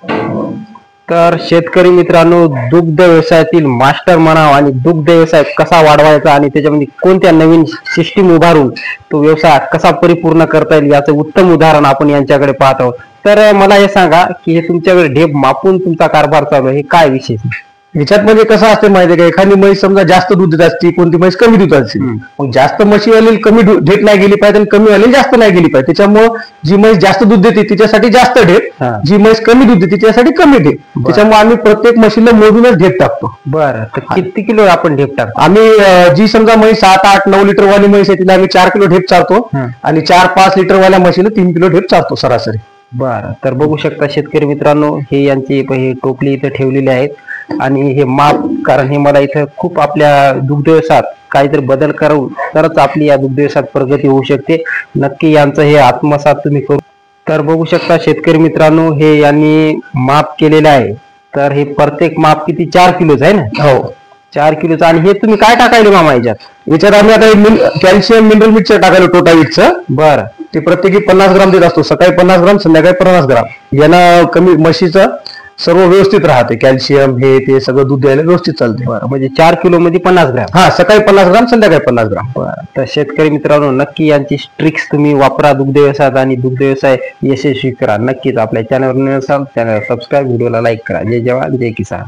तर शेतकरी मित्रांनो, दुग्ध व्यवसायातील मास्टर म्हणावा आणि दुग्ध व्यवसाय कसा वाढवायचा आणि त्याच्यामध्ये कोणत्या नवीन सिस्टीम उभारून तो व्यवसाय कसा परिपूर्ण करता येईल याचं उत्तम उदाहरण आपण यांच्याकडे पाहत आहोत. तर मला हे सांगा की हे तुमच्याकडे ढेप मापून तुमचा कारभार चालू आहे, हे काय विशेष? याच्यात म्हणजे कसं असते माहिती आहे का, एखादी म्हैस समजा जास्त दूध देत असते, कोणती म्हैस कमी दूध असते. मग जास्त म्हशी आलेली कमी ढेप नाही गेली पाहिजे आणि कमी आलेली जास्त नाही गेली पाहिजे. त्याच्यामुळं जी म्हैस जास्त दूध देते तिच्यासाठी जास्त ढेप, जी म्हैस कमी दूध देते तिच्यासाठी कमी ढेप. त्याच्यामुळे आम्ही प्रत्येक म्हशीला मोजूनच ढेप टाकतो. बरं, तर किती किलो आपण ढेप टाकतो? आम्ही जी समजा म्हैस 7, 8, 9 लिटर वाली म्हैस आहे तिला आम्ही 4 किलो ढेप चारतो आणि 4, 5 लिटर वाल्या म्हशीला 3 किलो ढेप चारतो सरासरी. बरं, तर बघू शकता शेतकरी मित्रांनो, हे यांची हे टोपली इथं ठेवलेली आहेत आणि हे माप, कारण हे मला इथं खूप आपल्या दुग्ध व्यवसायात काहीतरी बदल करून तरच आपली या दुग्ध व्यवसायात प्रगती होऊ शकते. नक्की यांचं हे आत्मसात तुम्ही करू. तर बघू शकता शेतकरी मित्रांनो, हे यांनी माप केलेलं आहे. तर हे प्रत्येक माप किती 4 किलोच आहे ना? हो, 4 किलोचं. आणि हे तुम्ही काय टाकायले मामा याच्यात आम्ही आता कॅल्शियम मिनरल मिक्सचर टाकायला टोटावीटचं. बरं, ते प्रत्येकी 50 ग्राम देत असतो. सकाळी 50 ग्राम, संध्याकाळी 50 ग्राम. यानं कमी म्हशीचं सर्व व्यवस्थित राहते. कॅल्शियम हे ते सगळं दूध द्यायला व्यवस्थित चालते. बरं, म्हणजे 4 किलो मध्ये 50 ग्राम. हा, सकाळी 50 ग्राम, संध्याकाळी 50 ग्राम. बरं, तर शेतकरी मित्रांनो, नक्की यांची ट्रिक्स तुम्ही वापरा दुग्ध व्यवसायात आणि दुग्ध व्यवसाय यशस्वी करा. नक्कीच आपल्या चॅनलवर नसाल, चॅनल सबस्क्राईब, व्हिडिओला लाईक करा. जय जवान, जय किसान.